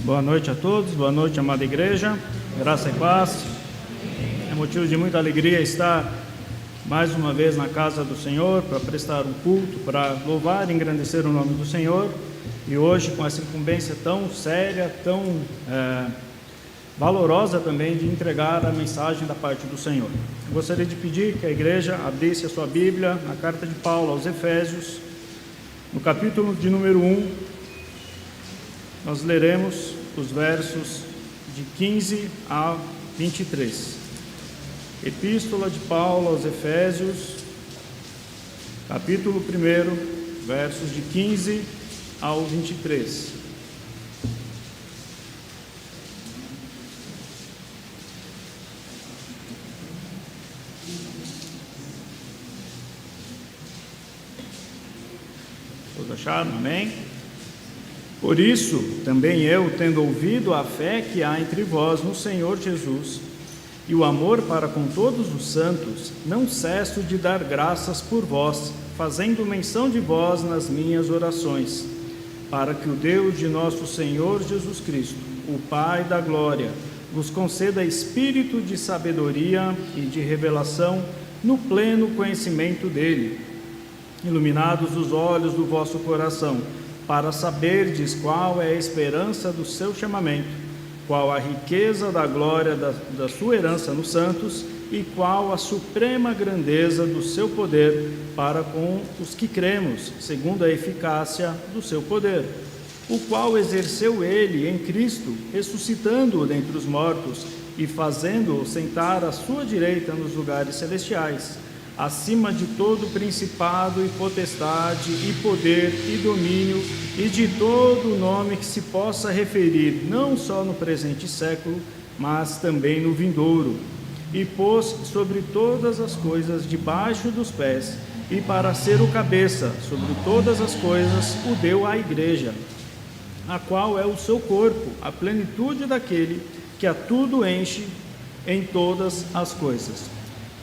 Boa noite a todos, boa noite, amada igreja, graça e paz. É motivo de muita alegria estar mais uma vez na casa do Senhor para prestar um culto, para louvar e engrandecer o nome do Senhor. E hoje, com essa incumbência tão séria, tão valorosa também, de entregar a mensagem da parte do Senhor. Eu gostaria de pedir que a igreja abrisse a sua Bíblia na carta de Paulo aos Efésios, no capítulo de número 1. Nós leremos os versos de 15 a 23. Epístola de Paulo aos Efésios, capítulo 1, versos de 15 ao 23. Todos acharam? Amém? Por isso, também eu, tendo ouvido a fé que há entre vós no Senhor Jesus e o amor para com todos os santos, não cesso de dar graças por vós, fazendo menção de vós nas minhas orações, para que o Deus de nosso Senhor Jesus Cristo, o Pai da glória, vos conceda espírito de sabedoria e de revelação no pleno conhecimento dele, iluminados os olhos do vosso coração, para saberdes qual é a esperança do seu chamamento, qual a riqueza da glória da sua herança nos santos, e qual a suprema grandeza do seu poder para com os que cremos, segundo a eficácia do seu poder, o qual exerceu ele em Cristo, ressuscitando-o dentre os mortos e fazendo-o sentar à sua direita nos lugares celestiais, acima de todo principado e potestade e poder e domínio e de todo nome que se possa referir, não só no presente século, mas também no vindouro, e pôs sobre todas as coisas debaixo dos pés, e para ser o cabeça sobre todas as coisas o deu à igreja, a qual é o seu corpo, a plenitude daquele que a tudo enche em todas as coisas.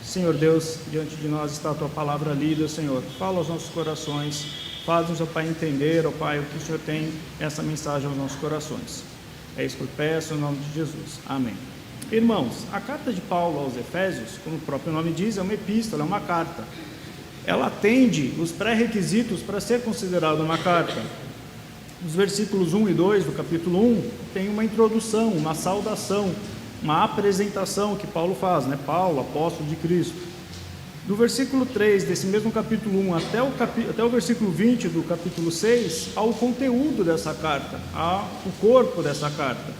Senhor Deus, diante de nós está a Tua palavra lida, Senhor. Fala aos nossos corações, faz-nos, ó Pai, entender, ó Pai, o que o Senhor tem essa mensagem aos nossos corações. É isso que eu peço, em nome de Jesus. Amém. Irmãos, a carta de Paulo aos Efésios, como o próprio nome diz, é uma epístola, é uma carta. Ela atende os pré-requisitos para ser considerada uma carta. Nos versículos 1 e 2 do capítulo 1, tem uma introdução, uma saudação, uma apresentação que Paulo faz, né? Paulo, apóstolo de Cristo. Do versículo 3 desse mesmo capítulo 1 até o versículo 20 do capítulo 6, há o conteúdo dessa carta, há o corpo dessa carta.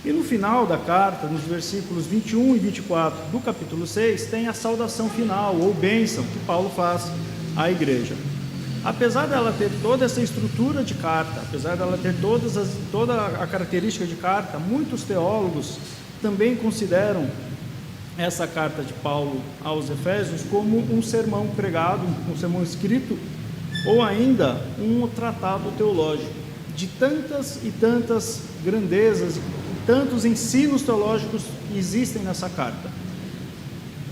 E no final da carta, nos versículos 21 e 24 do capítulo 6, tem a saudação final, ou bênção, que Paulo faz à igreja. Apesar dela ter toda essa estrutura de carta, apesar dela ter toda a característica de carta, muitos teólogos também consideram essa carta de Paulo aos Efésios como um sermão pregado, um sermão escrito, ou ainda um tratado teológico, de tantas e tantas grandezas, e tantos ensinos teológicos que existem nessa carta.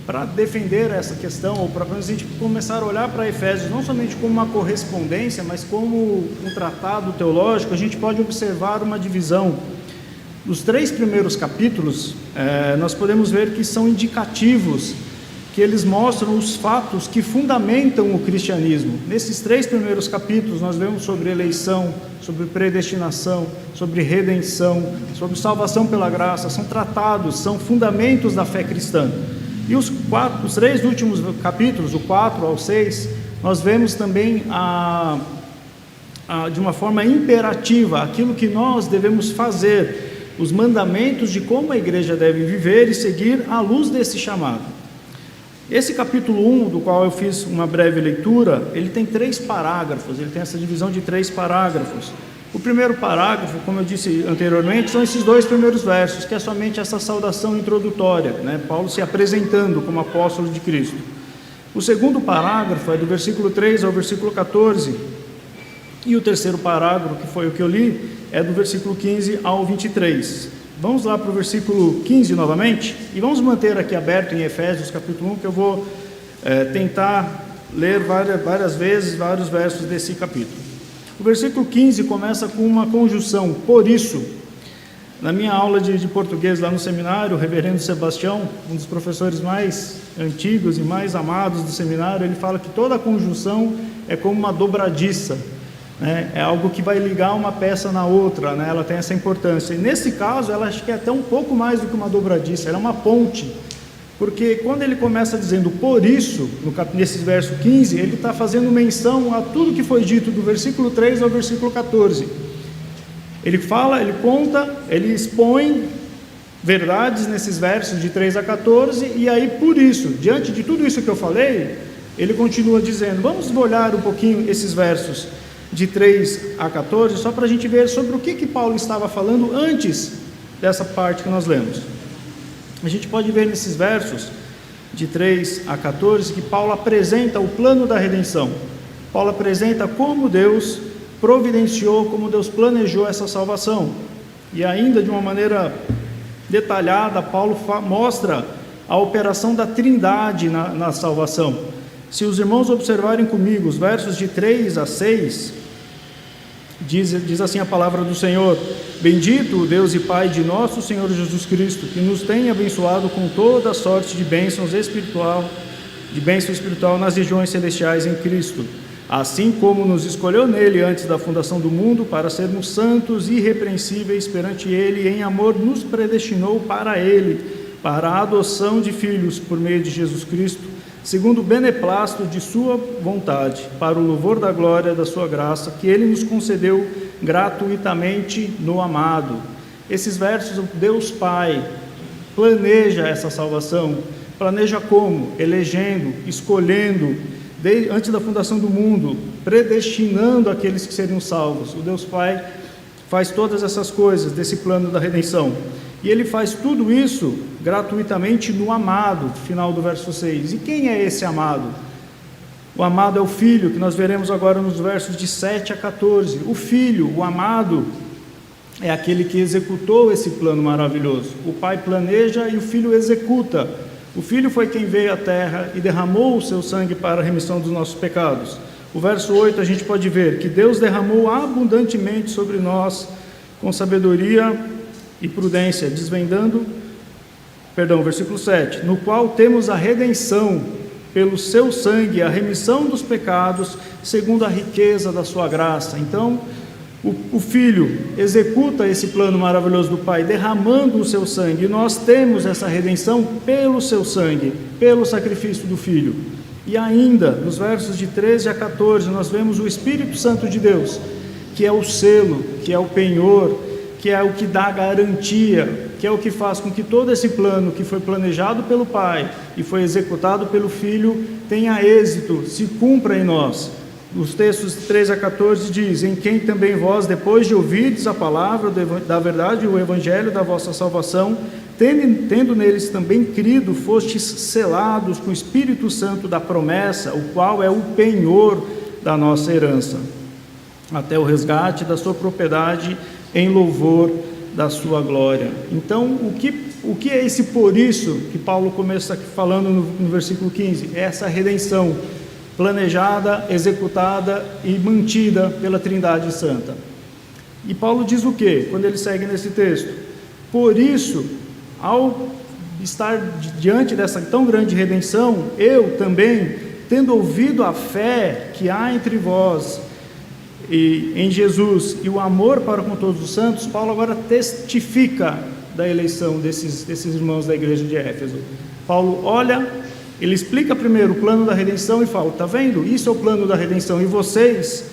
Para defender essa questão, ou para a gente começar a olhar para Efésios não somente como uma correspondência, mas como um tratado teológico, a gente pode observar uma divisão. Nos 3 primeiros capítulos, nós podemos ver que são indicativos, que eles mostram os fatos que fundamentam o cristianismo. Nesses 3 primeiros capítulos, nós vemos sobre eleição, sobre predestinação, sobre redenção, sobre salvação pela graça. São tratados, são fundamentos da fé cristã. E os 3 últimos capítulos, do 4 ao 6, nós vemos também de uma forma imperativa aquilo que nós devemos fazer, os mandamentos de como a igreja deve viver e seguir à luz desse chamado. Esse capítulo 1, do qual eu fiz uma breve leitura, ele tem 3 parágrafos, ele tem essa divisão de 3 parágrafos. O primeiro parágrafo, como eu disse anteriormente, são esses 2 primeiros versos, que é somente essa saudação introdutória, né? Paulo se apresentando como apóstolo de Cristo. O segundo parágrafo é do versículo 3 ao versículo 14, e o terceiro parágrafo, que foi o que eu li, é do versículo 15 ao 23. Vamos lá para o versículo 15 novamente, e vamos manter aqui aberto em Efésios capítulo 1, que eu vou tentar ler várias vezes vários versos desse capítulo. O versículo 15 começa com uma conjunção, por isso, Na minha aula de português lá no seminário, o reverendo Sebastião, um dos professores mais antigos e mais amados do seminário, ele fala que toda conjunção é como uma dobradiça, né? É algo que vai ligar uma peça na outra, né? Ela tem essa importância. E nesse caso, ela acho que é até um pouco mais do que uma dobradiça, ela é uma ponte. Porque quando ele começa dizendo por isso, nesse verso 15, ele está fazendo menção a tudo que foi dito do versículo 3 ao versículo 14. Ele fala, ele conta, ele expõe verdades nesses versos de 3 a 14, e aí por isso, diante de tudo isso que eu falei, ele continua dizendo, vamos olhar um pouquinho esses versos de 3 a 14, só para a gente ver sobre o que Paulo estava falando antes dessa parte que nós lemos. A gente pode ver nesses versos de 3 a 14 que Paulo apresenta o plano da redenção. Paulo apresenta como Deus providenciou, como Deus planejou essa salvação. E ainda de uma maneira detalhada, Paulo mostra a operação da Trindade na salvação. Se os irmãos observarem comigo os versos de 3 a 6, diz assim a palavra do Senhor: bendito o Deus e Pai de nosso Senhor Jesus Cristo, que nos tem abençoado com toda a sorte de bênção espiritual nas regiões celestiais em Cristo, assim como nos escolheu nele antes da fundação do mundo, para sermos santos e irrepreensíveis perante ele, e em amor nos predestinou para ele, para a adoção de filhos por meio de Jesus Cristo, segundo o beneplácito de sua vontade, para o louvor da glória da sua graça, que ele nos concedeu gratuitamente no amado. Esses versos, Deus Pai planeja essa salvação. Planeja como? Elegendo, escolhendo, antes da fundação do mundo, predestinando aqueles que seriam salvos. O Deus Pai faz todas essas coisas desse plano da redenção. E ele faz tudo isso gratuitamente no amado, final do verso 6. E quem é esse amado? O amado é o Filho, que nós veremos agora nos versos de 7 a 14. O Filho, o amado, é aquele que executou esse plano maravilhoso. O Pai planeja e o Filho executa. O Filho foi quem veio à terra e derramou o seu sangue para a remissão dos nossos pecados. O verso 8 a gente pode ver que Deus derramou abundantemente sobre nós com sabedoria e prudência, versículo 7, no qual temos a redenção pelo seu sangue, a remissão dos pecados, segundo a riqueza da sua graça. Então, o Filho executa esse plano maravilhoso do Pai, derramando o seu sangue, e nós temos essa redenção pelo seu sangue, pelo sacrifício do Filho. E ainda, nos versos de 13 a 14, nós vemos o Espírito Santo de Deus, que é o selo, que é o penhor, que é o que dá garantia, que é o que faz com que todo esse plano que foi planejado pelo Pai e foi executado pelo Filho tenha êxito, se cumpra em nós. Os textos 13 a 14 diz: em quem também vós, depois de ouvirdes a palavra da verdade, o evangelho da vossa salvação, tendo neles também crido, fostes selados com o Espírito Santo da promessa, o qual é o penhor da nossa herança, até o resgate da sua propriedade, em louvor da sua glória. Então, o que é esse por isso que Paulo começa falando no versículo 15? É essa redenção planejada, executada e mantida pela Trindade Santa. E Paulo diz o quê? Quando ele segue nesse texto: por isso, ao estar diante dessa tão grande redenção, eu também, tendo ouvido a fé que há entre vós e em Jesus e o amor para com todos os santos, Paulo agora testifica da eleição desses irmãos da igreja de Éfeso. Paulo olha, ele explica primeiro o plano da redenção e fala: está vendo? Isso é o plano da redenção, e vocês,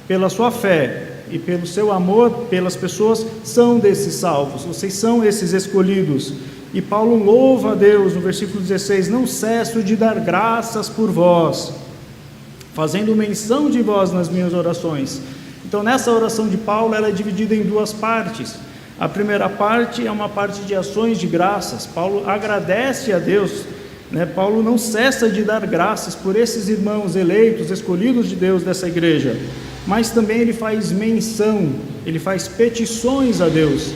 pela sua fé e pelo seu amor pelas pessoas, são desses salvos, vocês são esses escolhidos. E Paulo louva a Deus no versículo 16: não cesso de dar graças por vós, fazendo menção de vós nas minhas orações. Então, nessa oração de Paulo, ela é dividida em duas partes. A primeira parte é uma parte de ações de graças. Paulo agradece a Deus, né? Paulo não cessa de dar graças por esses irmãos eleitos, escolhidos de Deus dessa igreja, mas também ele faz menção, ele faz petições a Deus,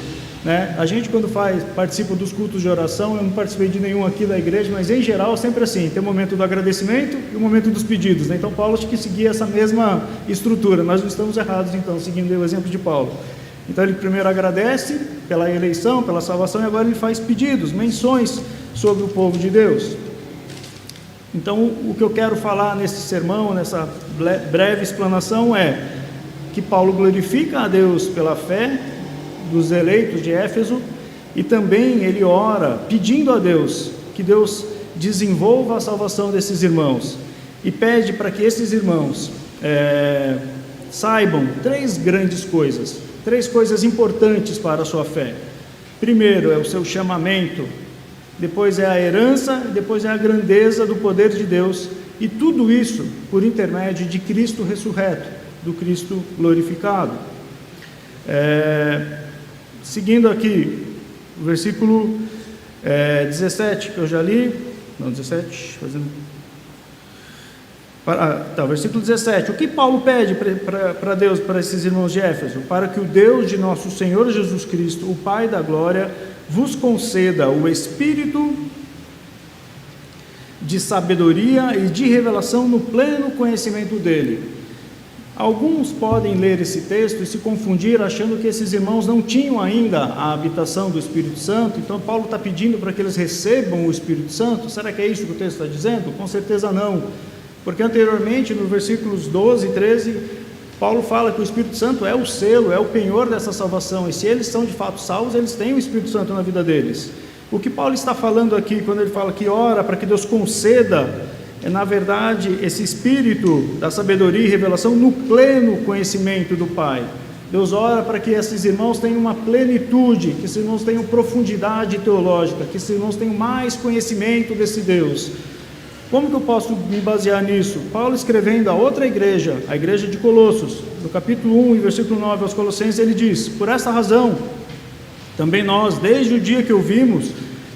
né? A gente, quando participa dos cultos de oração, eu não participei de nenhum aqui da igreja, mas em geral sempre assim, tem o momento do agradecimento e o momento dos pedidos, né? Então Paulo tinha que seguir essa mesma estrutura. Nós não estamos errados então, seguindo o exemplo de Paulo. Então ele primeiro agradece pela eleição, pela salvação, e agora ele faz pedidos, menções sobre o povo de Deus. Então o que eu quero falar nesse sermão, nessa breve explanação, é que Paulo glorifica a Deus pela fé dos eleitos de Éfeso, e também ele ora pedindo a Deus que Deus desenvolva a salvação desses irmãos, e pede para que esses irmãos saibam três grandes coisas, três coisas importantes para a sua fé. Primeiro é o seu chamamento, depois é a herança, depois é a grandeza do poder de Deus, e tudo isso por intermédio de Cristo ressurreto, do Cristo glorificado. Seguindo aqui o versículo 17, que eu já li, não, 17, versículo 17, o que Paulo pede para Deus, para esses irmãos de Éfeso? Para que o Deus de nosso Senhor Jesus Cristo, o Pai da glória, vos conceda o espírito de sabedoria e de revelação no pleno conhecimento dele. Alguns podem ler esse texto e se confundir achando que esses irmãos não tinham ainda a habitação do Espírito Santo, então Paulo está pedindo para que eles recebam o Espírito Santo. Será que é isso que o texto está dizendo? Com certeza não, porque anteriormente, nos versículos 12 e 13, Paulo fala que o Espírito Santo é o selo, é o penhor dessa salvação, e se eles são de fato salvos, eles têm o Espírito Santo na vida deles. O que Paulo está falando aqui, quando ele fala que ora para que Deus conceda, na verdade, esse espírito da sabedoria e revelação no pleno conhecimento do Pai. Deus ora para que esses irmãos tenham uma plenitude, que esses irmãos tenham profundidade teológica, que esses irmãos tenham mais conhecimento desse Deus. Como que eu posso me basear nisso? Paulo, escrevendo a outra igreja, a igreja de Colossos, no capítulo 1 e versículo 9 aos Colossenses, ele diz: por esta razão, também nós, desde o dia que ouvimos,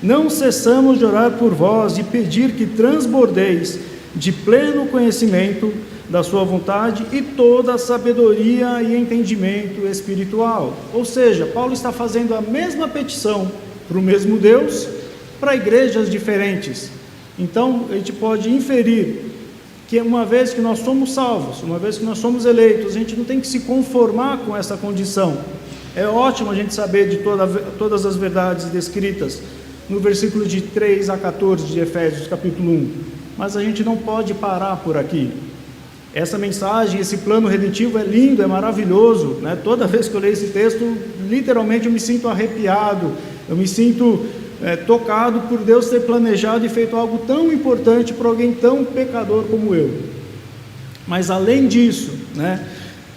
não cessamos de orar por vós e pedir que transbordeis de pleno conhecimento da sua vontade e toda a sabedoria e entendimento espiritual. Ou seja, Paulo está fazendo a mesma petição para o mesmo Deus, para igrejas diferentes. Então, a gente pode inferir que uma vez que nós somos salvos, uma vez que nós somos eleitos, a gente não tem que se conformar com essa condição. É ótimo a gente saber de todas as verdades descritas no versículo de 3 a 14 de Efésios capítulo 1, mas a gente não pode parar por aqui. Essa mensagem, esse plano redentivo é lindo, é maravilhoso, né? Toda vez que eu leio esse texto, literalmente eu me sinto arrepiado, eu me sinto tocado por Deus ter planejado e feito algo tão importante para alguém tão pecador como eu. Mas além disso, né,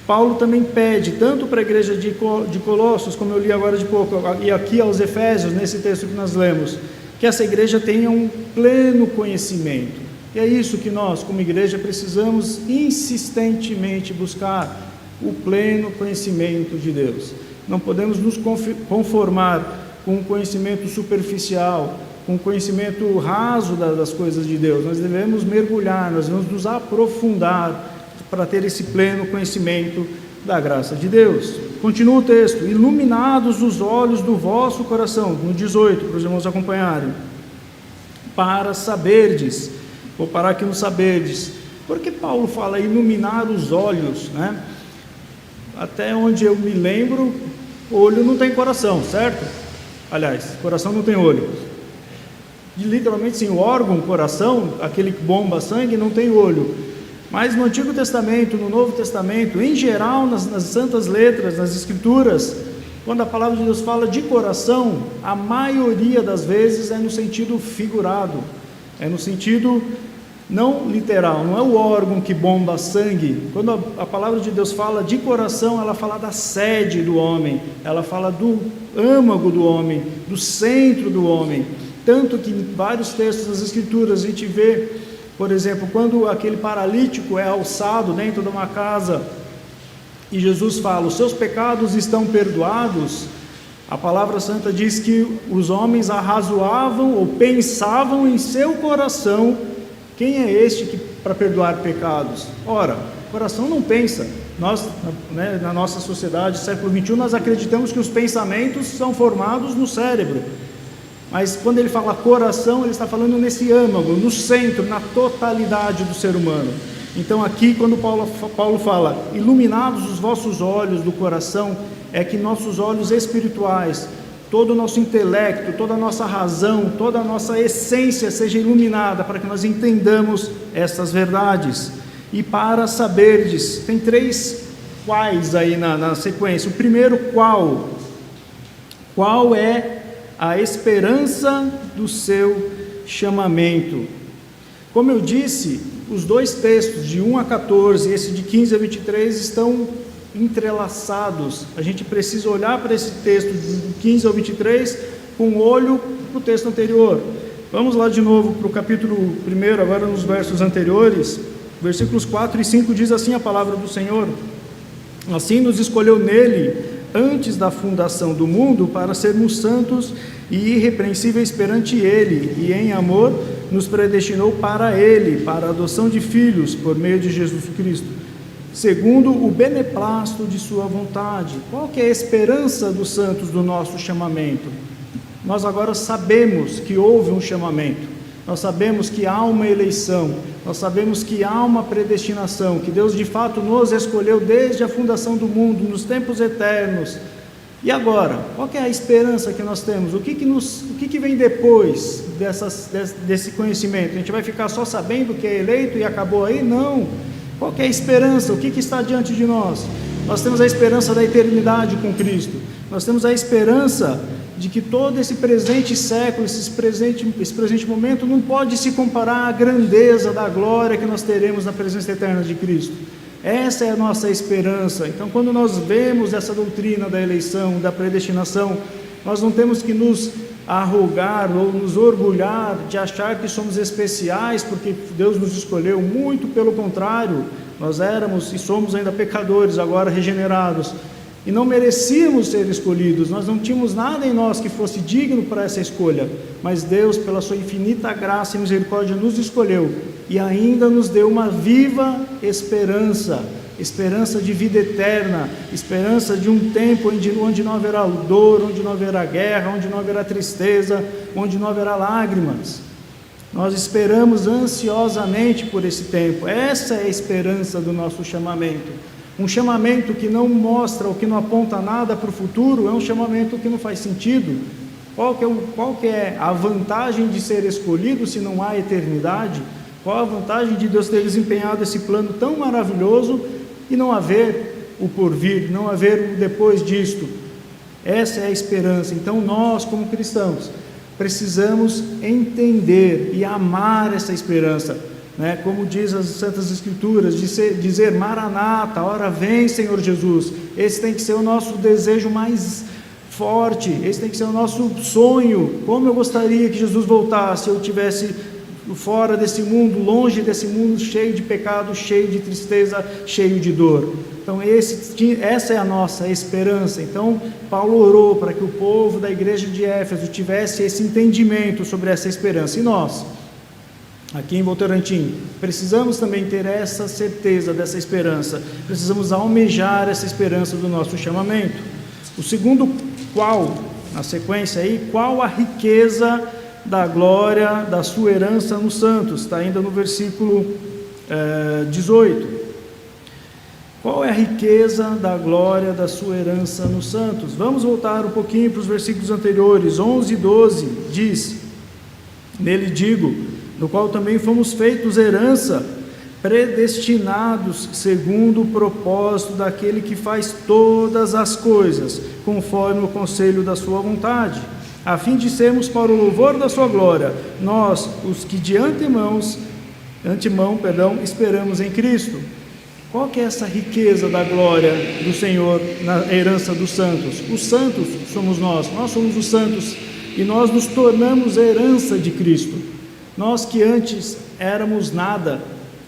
Paulo também pede, tanto para a igreja de Colossos, como eu li agora de pouco, e aqui aos Efésios, nesse texto que nós lemos, que essa igreja tenha um pleno conhecimento. E é isso que nós, como igreja, precisamos insistentemente buscar, o pleno conhecimento de Deus. Não podemos nos conformar com um conhecimento superficial, com um conhecimento raso das coisas de Deus. Nós devemos mergulhar, nós devemos nos aprofundar para ter esse pleno conhecimento da graça de Deus. Continua o texto: iluminados os olhos do vosso coração, no 18, para os irmãos acompanharem, para saberdes. Vou parar aqui no saberdes. Por que Paulo fala iluminar os olhos, né? Até onde eu me lembro, olho não tem coração, certo? Aliás, coração não tem olho. E, literalmente sim, o órgão, coração, aquele que bomba sangue, não tem olho. Mas no Antigo Testamento, no Novo Testamento, em geral, nas santas letras, nas escrituras, quando a palavra de Deus fala de coração, a maioria das vezes é no sentido figurado, é no sentido não literal, não é o órgão que bomba sangue. Quando a palavra de Deus fala de coração, ela fala da sede do homem, ela fala do âmago do homem, do centro do homem. Tanto que em vários textos das escrituras a gente vê, por exemplo, quando aquele paralítico é alçado dentro de uma casa e Jesus fala: os seus pecados estão perdoados, a palavra santa diz que os homens arrazoavam ou pensavam em seu coração: quem é este que para perdoar pecados? Ora, o coração não pensa. Nós, na nossa sociedade, século XXI, nós acreditamos que os pensamentos são formados no cérebro. Mas quando ele fala coração, ele está falando nesse âmago, no centro, na totalidade do ser humano. Então aqui, quando Paulo fala, iluminados os vossos olhos do coração, é que nossos olhos espirituais, todo o nosso intelecto, toda a nossa razão, toda a nossa essência seja iluminada para que nós entendamos essas verdades. E para saberdes, tem 3 quais aí na sequência. O primeiro, qual é a esperança do seu chamamento? Como eu disse, os 2 textos, de 1 a 14, esse de 15 a 23, estão entrelaçados. A gente precisa olhar para esse texto de 15 ao 23 com olho para o texto anterior. Vamos lá de novo para o capítulo 1, agora nos versos anteriores. Versículos 4 e 5 diz assim a palavra do Senhor: assim nos escolheu nele, antes da fundação do mundo, para sermos santos e irrepreensíveis perante ele, e em amor nos predestinou para ele, para a adoção de filhos, por meio de Jesus Cristo, segundo o beneplácito de sua vontade. Qual que é a esperança dos santos do nosso chamamento? Nós agora sabemos que houve um chamamento, nós sabemos que há uma eleição, nós sabemos que há uma predestinação, que Deus de fato nos escolheu desde a fundação do mundo, nos tempos eternos. E agora, qual que é a esperança que nós temos? O que vem depois desse conhecimento? A gente vai ficar só sabendo que é eleito e acabou aí? Não. Qual que é a esperança? O que está diante de nós? Nós temos a esperança da eternidade com Cristo. Nós temos a esperança de que todo esse presente século, esse presente momento não pode se comparar à grandeza da glória que nós teremos na presença eterna de Cristo. Essa é a nossa esperança. Então, quando nós vemos essa doutrina da eleição, da predestinação, nós não temos que nos arrogar ou nos orgulhar de achar que somos especiais porque Deus nos escolheu. Muito pelo contrário, nós éramos e somos ainda pecadores, agora regenerados, e não merecíamos ser escolhidos. Nós não tínhamos nada em nós que fosse digno para essa escolha, mas Deus, pela sua infinita graça e misericórdia, nos escolheu e ainda nos deu uma viva esperança, esperança de vida eterna, esperança de um tempo onde não haverá dor, onde não haverá guerra, onde não haverá tristeza, onde não haverá lágrimas. Nós esperamos ansiosamente por esse tempo. Essa é a esperança do nosso chamamento. Um chamamento que não mostra ou que não aponta nada para o futuro é um chamamento que não faz sentido. Qual que é a vantagem de ser escolhido se não há eternidade? Qual a vantagem de Deus ter desempenhado esse plano tão maravilhoso e não haver o porvir, não haver o depois disto? Essa é a esperança. Então nós, como cristãos, precisamos entender e amar essa esperança, né? Como diz as Santas Escrituras, dizer Maranata, ora vem Senhor Jesus. Esse tem que ser o nosso desejo mais forte, esse tem que ser o nosso sonho. Como eu gostaria que Jesus voltasse, eu tivesse fora desse mundo, longe desse mundo, cheio de pecado, cheio de tristeza, cheio de dor. Então essa é a nossa esperança. Então Paulo orou para que o povo da igreja de Éfeso tivesse esse entendimento sobre essa esperança. E nós, aqui em Votorantim, precisamos também ter essa certeza dessa esperança, precisamos almejar essa esperança do nosso chamamento. O segundo, na sequência aí, qual a riqueza da glória da sua herança nos santos? Está ainda no versículo 18. Qual é a riqueza da glória da sua herança nos santos? Vamos voltar um pouquinho para os versículos anteriores. 11 e 12 diz: nele digo, no qual também fomos feitos herança, predestinados segundo o propósito daquele que faz todas as coisas, conforme o conselho da sua vontade, a fim de sermos para o louvor da sua glória, nós, os que de antemão, esperamos em Cristo. Qual que é essa riqueza da glória do Senhor na herança dos santos? Os santos somos nós somos os santos, e nós nos tornamos a herança de Cristo. Nós que antes éramos nada,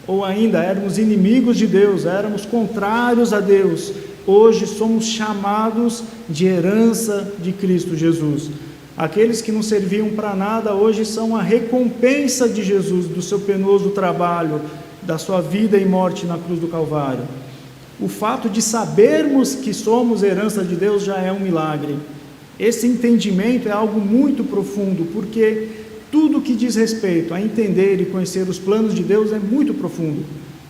ou ainda éramos inimigos de Deus, éramos contrários a Deus, hoje somos chamados de herança de Cristo Jesus. Aqueles que não serviam para nada, hoje são a recompensa de Jesus, do seu penoso trabalho, da sua vida e morte na cruz do Calvário. O fato de sabermos que somos herança de Deus já é um milagre. Esse entendimento é algo muito profundo, porque tudo que diz respeito a entender e conhecer os planos de Deus é muito profundo.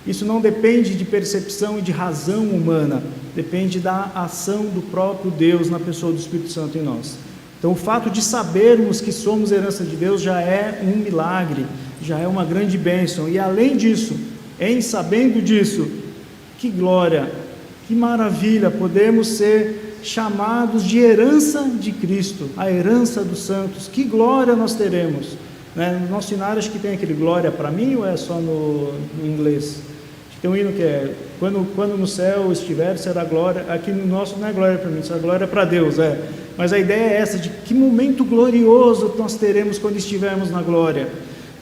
Isso não depende de percepção e de razão humana. depende da ação do próprio Deus na pessoa do Espírito Santo em nós. Então o fato de sabermos que somos herança de Deus já é um milagre, já é uma grande bênção, e além disso, em sabendo disso, que glória, que maravilha, podemos ser chamados de herança de Cristo, a herança dos santos. Que glória nós teremos, né? No nosso cenário acho que tem aquele glória para mim, ou é só no inglês? Tem um hino que é, quando no céu estiver, será glória. Aqui no nosso não é glória para mim, será glória para Deus, mas a ideia é essa, de que momento glorioso nós teremos quando estivermos na glória.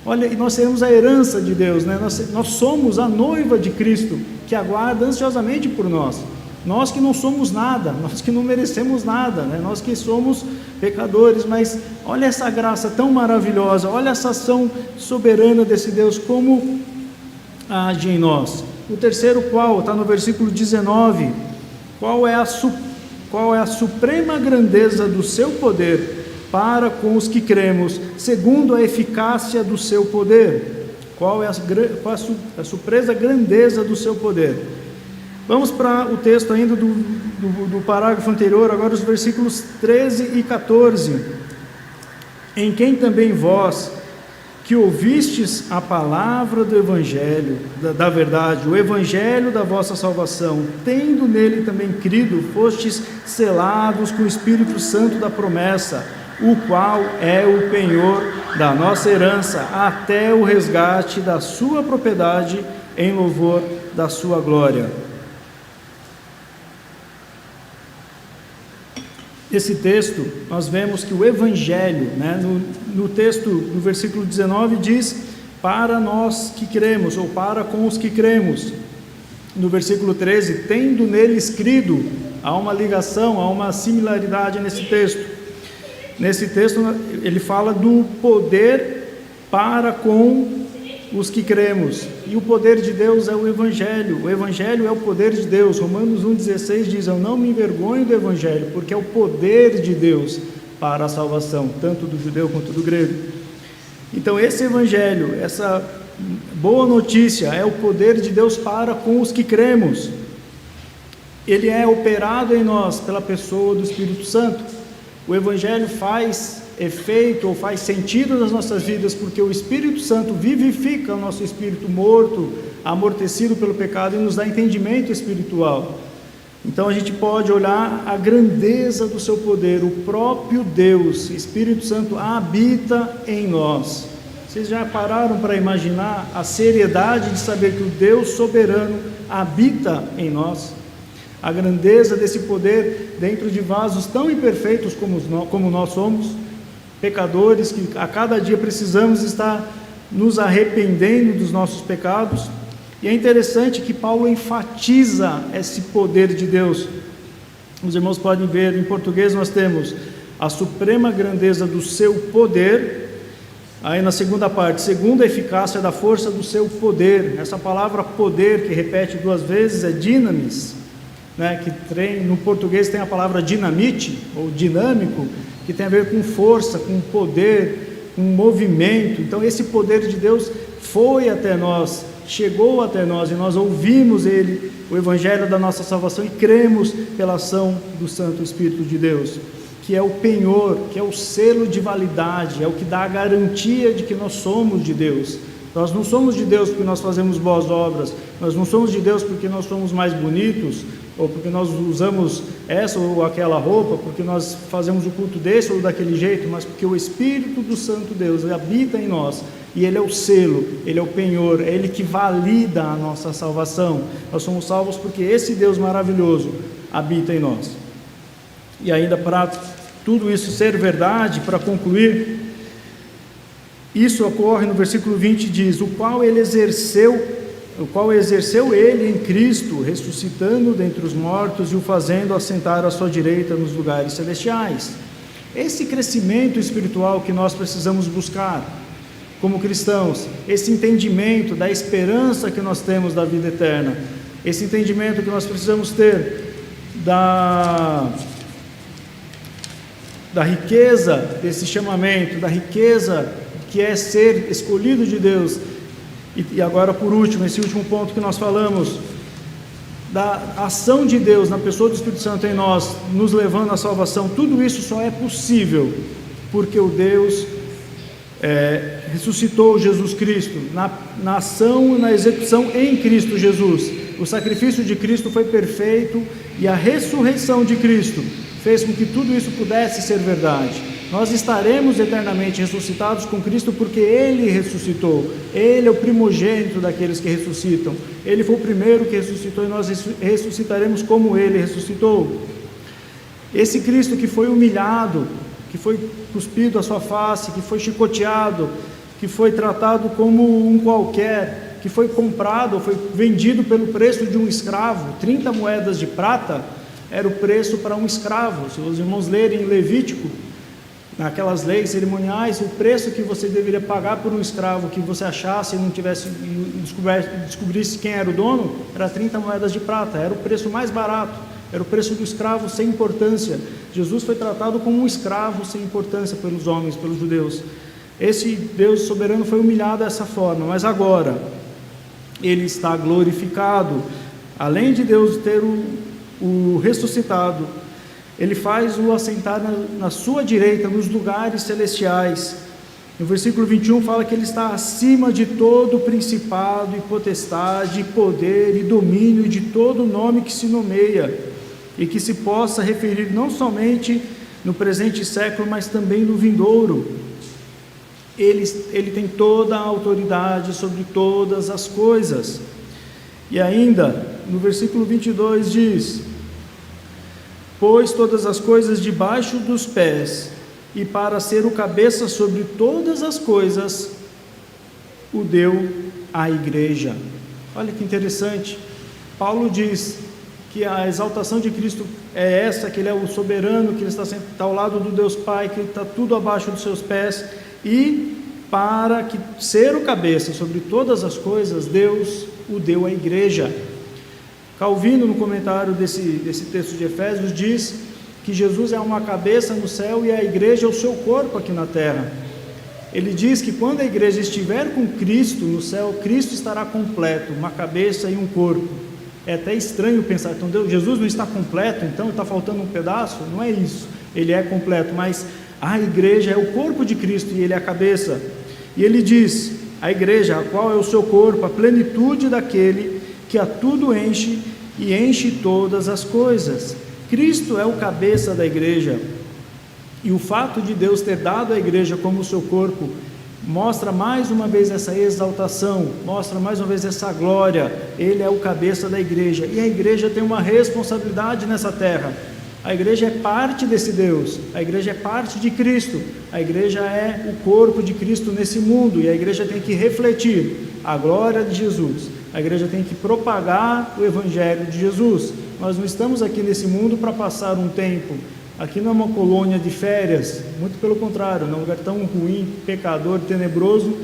Olha, e nós seremos a herança de Deus, né? Nós somos a noiva de Cristo, que aguarda ansiosamente por nós. Nós que não somos nada, nós que não merecemos nada, né? Nós que somos pecadores, mas olha essa graça tão maravilhosa, olha essa ação soberana desse Deus, como age em nós. O terceiro qual? Está no versículo 19. Qual é a suprema grandeza do seu poder para com os que cremos, segundo a eficácia do seu poder? Qual é a surpresa grandeza do seu poder? Vamos para o texto ainda do parágrafo anterior, agora os versículos 13 e 14. Em quem também vós, que ouvistes a palavra do Evangelho, da verdade, o Evangelho da vossa salvação, tendo nele também crido, fostes selados com o Espírito Santo da promessa, o qual é o penhor da nossa herança, até o resgate da sua propriedade, em louvor da sua glória. Nesse texto, nós vemos que o Evangelho, né, no texto, no versículo 19, diz, para nós que cremos, ou para com os que cremos. No versículo 13, tendo neles crido, há uma ligação, há uma similaridade nesse texto. Nesse texto, ele fala do poder para com os que cremos, e o poder de Deus é o Evangelho é o poder de Deus. Romanos 1,16 diz, eu não me envergonho do Evangelho, porque é o poder de Deus para a salvação, tanto do judeu quanto do grego. Então esse Evangelho, essa boa notícia, é o poder de Deus para com os que cremos. Ele é operado em nós pela pessoa do Espírito Santo. O Evangelho faz efeito ou faz sentido nas nossas vidas, porque o Espírito Santo vivifica o nosso espírito morto, amortecido pelo pecado, e nos dá entendimento espiritual. Então a gente pode olhar a grandeza do seu poder. O próprio Deus, Espírito Santo, habita em nós. Vocês já pararam para imaginar a seriedade de saber que o Deus soberano habita em nós? A grandeza desse poder dentro de vasos tão imperfeitos como nós somos, pecadores que a cada dia precisamos estar nos arrependendo dos nossos pecados. E é interessante que Paulo enfatiza esse poder de Deus. Os irmãos podem ver, em português nós temos a suprema grandeza do seu poder, aí na segunda parte, segundo a eficácia da força do seu poder. Essa palavra poder, que repete duas vezes, é dinamis, né? Que no português tem a palavra dinamite, ou dinâmico, que tem a ver com força, com poder, com movimento. Então esse poder de Deus foi até nós, chegou até nós, e nós ouvimos ele, o Evangelho da nossa salvação, e cremos pela ação do Santo Espírito de Deus, que é o penhor, que é o selo de validade, é o que dá a garantia de que nós somos de Deus. Nós não somos de Deus porque nós fazemos boas obras, nós não somos de Deus porque nós somos mais bonitos, ou porque nós usamos essa ou aquela roupa, porque nós fazemos o culto desse ou daquele jeito, mas porque o Espírito do Santo Deus habita em nós, e Ele é o selo, Ele é o penhor, é Ele que valida a nossa salvação. Nós somos salvos porque esse Deus maravilhoso habita em nós. E ainda, para tudo isso ser verdade, para concluir, isso ocorre no versículo 20, diz, o qual exerceu ele em Cristo, ressuscitando dentre os mortos e o fazendo assentar à sua direita nos lugares celestiais. Esse crescimento espiritual que nós precisamos buscar como cristãos, esse entendimento da esperança que nós temos da vida eterna, esse entendimento que nós precisamos ter da riqueza desse chamamento, da riqueza que é ser escolhido de Deus. E agora, por último, esse último ponto que nós falamos, da ação de Deus na pessoa do Espírito Santo em nós, nos levando à salvação, tudo isso só é possível porque o Deus ressuscitou Jesus Cristo, na ação e na execução em Cristo Jesus. O sacrifício de Cristo foi perfeito e a ressurreição de Cristo fez com que tudo isso pudesse ser verdade. Nós estaremos eternamente ressuscitados com Cristo porque Ele ressuscitou. Ele é o primogênito daqueles que ressuscitam. Ele foi o primeiro que ressuscitou e nós ressuscitaremos como Ele ressuscitou. Esse Cristo que foi humilhado, que foi cuspido à sua face, que foi chicoteado, que foi tratado como um qualquer, que foi comprado, foi vendido pelo preço de um escravo, 30 moedas de prata era o preço para um escravo. Se os irmãos lerem Levítico, naquelas leis cerimoniais, o preço que você deveria pagar por um escravo que você achasse e não tivesse descobrisse quem era o dono, era 30 moedas de prata, era o preço mais barato, era o preço do escravo sem importância. Jesus foi tratado como um escravo sem importância pelos homens, pelos judeus. Esse Deus soberano foi humilhado dessa forma, mas agora Ele está glorificado. Além de Deus ter o ressuscitado, Ele faz-o assentar na sua direita, nos lugares celestiais. No versículo 21 fala que Ele está acima de todo principado e potestade, poder e domínio, de todo nome que se nomeia, e que se possa referir não somente no presente século, mas também no vindouro. Ele tem toda a autoridade sobre todas as coisas. E ainda, no versículo 22 diz: pôs todas as coisas debaixo dos pés, e para ser o cabeça sobre todas as coisas, o deu à igreja. Olha que interessante. Paulo diz que a exaltação de Cristo é essa, que Ele é o soberano, que Ele está ao lado do Deus Pai, que Ele está tudo abaixo dos seus pés, e para que ser o cabeça sobre todas as coisas, Deus o deu à igreja. Calvino, no comentário desse texto de Efésios, diz que Jesus é uma cabeça no céu e a igreja é o seu corpo aqui na terra. Ele diz que quando a igreja estiver com Cristo no céu, Cristo estará completo, uma cabeça e um corpo. É até estranho pensar, então Jesus não está completo, então está faltando um pedaço? Não é isso, Ele é completo, mas a igreja é o corpo de Cristo e Ele é a cabeça. E Ele diz, a igreja, a qual é o seu corpo, a plenitude daquele que a tudo enche e enche todas as coisas. Cristo é o cabeça da igreja, e o fato de Deus ter dado a igreja como o seu corpo mostra mais uma vez essa exaltação, mostra mais uma vez essa glória. Ele é o cabeça da igreja, e a igreja tem uma responsabilidade nessa terra. A igreja é parte desse Deus, a igreja é parte de Cristo, a igreja é o corpo de Cristo nesse mundo, e a igreja tem que refletir a glória de Jesus, a igreja tem que propagar o evangelho de Jesus. Nós não estamos aqui nesse mundo para passar um tempo, aqui não é uma colônia de férias, muito pelo contrário, não é um lugar tão ruim, pecador, tenebroso,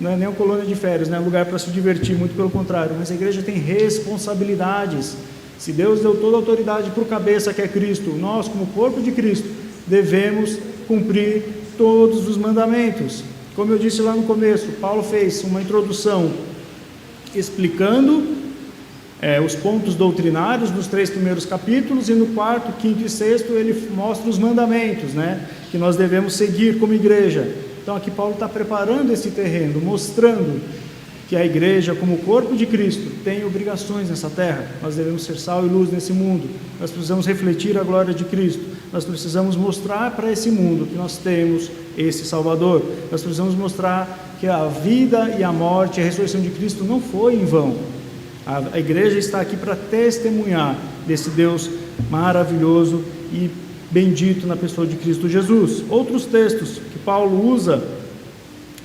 não é nem uma colônia de férias, não é um lugar para se divertir, muito pelo contrário, mas a igreja tem responsabilidades. Se Deus deu toda a autoridade para o cabeça, que é Cristo, nós, como corpo de Cristo, devemos cumprir todos os mandamentos. Como eu disse lá no começo, Paulo fez uma introdução explicando os pontos doutrinários nos 3 primeiros capítulos, e no 4º, 5º e 6º ele mostra os mandamentos, que nós devemos seguir como igreja. Então aqui Paulo está preparando esse terreno, mostrando que a igreja, como corpo de Cristo, tem obrigações nessa terra. Nós devemos ser sal e luz nesse mundo, nós precisamos refletir a glória de Cristo, nós precisamos mostrar para esse mundo que nós temos esse Salvador, nós precisamos mostrar que a vida e a morte, a ressurreição de Cristo não foi em vão. A igreja está aqui para testemunhar desse Deus maravilhoso e bendito na pessoa de Cristo Jesus. Outros textos que Paulo usa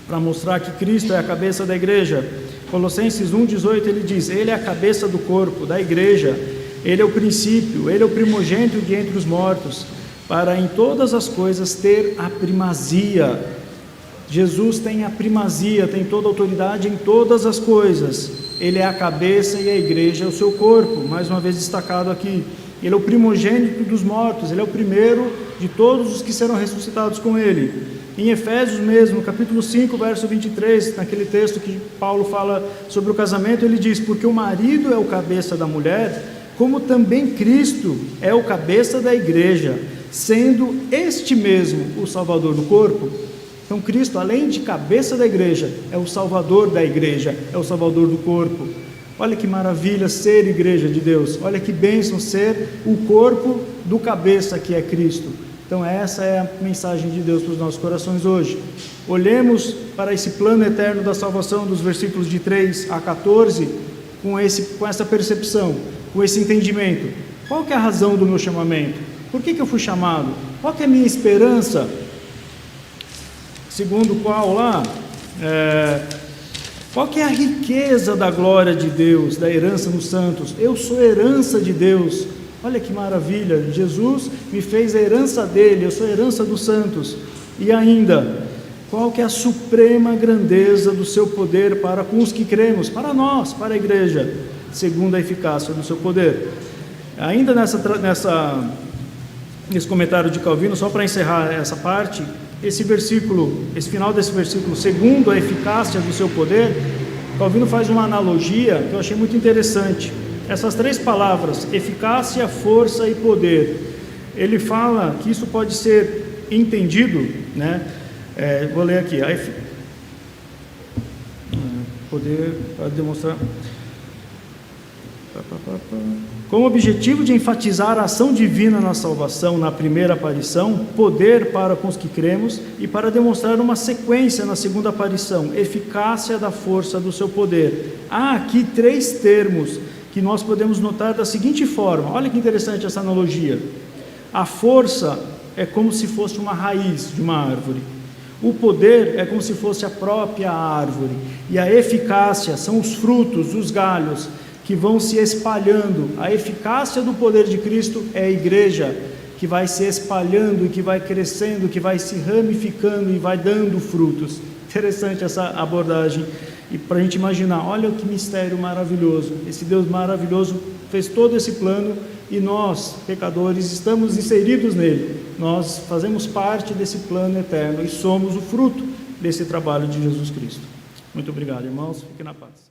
para mostrar que Cristo é a cabeça da igreja, Colossenses 1,18, ele diz: Ele é a cabeça do corpo, da igreja, Ele é o princípio, Ele é o primogênito de entre os mortos, para em todas as coisas ter a primazia. Jesus tem a primazia, tem toda a autoridade em todas as coisas. Ele é a cabeça e a igreja é o seu corpo, mais uma vez destacado aqui. Ele é o primogênito dos mortos, Ele é o primeiro de todos os que serão ressuscitados com ele. Em Efésios mesmo, capítulo 5, verso 23, naquele texto que Paulo fala sobre o casamento, ele diz: porque o marido é o cabeça da mulher, como também Cristo é o cabeça da igreja, sendo este mesmo o Salvador do corpo. Então Cristo, além de cabeça da igreja, é o Salvador da igreja, é o Salvador do corpo. Olha que maravilha ser igreja de Deus, olha que bênção ser o corpo do cabeça que é Cristo. Então essa é a mensagem de Deus para os nossos corações hoje. Olhemos para esse plano eterno da salvação dos versículos de 3 a 14 com essa percepção, com esse entendimento. Qual que é a razão do meu chamamento? Por que eu fui chamado? Qual que é a minha esperança? Segundo qual lá? Qual que é a riqueza da glória de Deus, da herança nos santos? Eu sou herança de Deus. Olha que maravilha, Jesus me fez a herança dele, eu sou a herança dos santos. E ainda, qual que é a suprema grandeza do seu poder para com os que cremos, para nós, para a igreja, segundo a eficácia do seu poder. Ainda nesse comentário de Calvino, só para encerrar essa parte, esse final desse versículo, segundo a eficácia do seu poder, Calvino faz uma analogia que eu achei muito interessante. Essas três palavras, eficácia, força e poder, ele fala que isso pode ser entendido, né? Vou ler aqui, poder para demonstrar, com o objetivo de enfatizar a ação divina na salvação na primeira aparição, poder para com os que cremos, e para demonstrar uma sequência na segunda aparição, eficácia da força do seu poder. Há aqui três termos que nós podemos notar da seguinte forma. Olha que interessante essa analogia. A força é como se fosse uma raiz de uma árvore. O poder é como se fosse a própria árvore. E a eficácia são os frutos, os galhos, que vão se espalhando. A eficácia do poder de Cristo é a igreja, que vai se espalhando e que vai crescendo, que vai se ramificando e vai dando frutos. Interessante essa abordagem. E para a gente imaginar, olha que mistério maravilhoso, esse Deus maravilhoso fez todo esse plano e nós, pecadores, estamos inseridos nele, nós fazemos parte desse plano eterno e somos o fruto desse trabalho de Jesus Cristo. Muito obrigado, irmãos, fiquem na paz.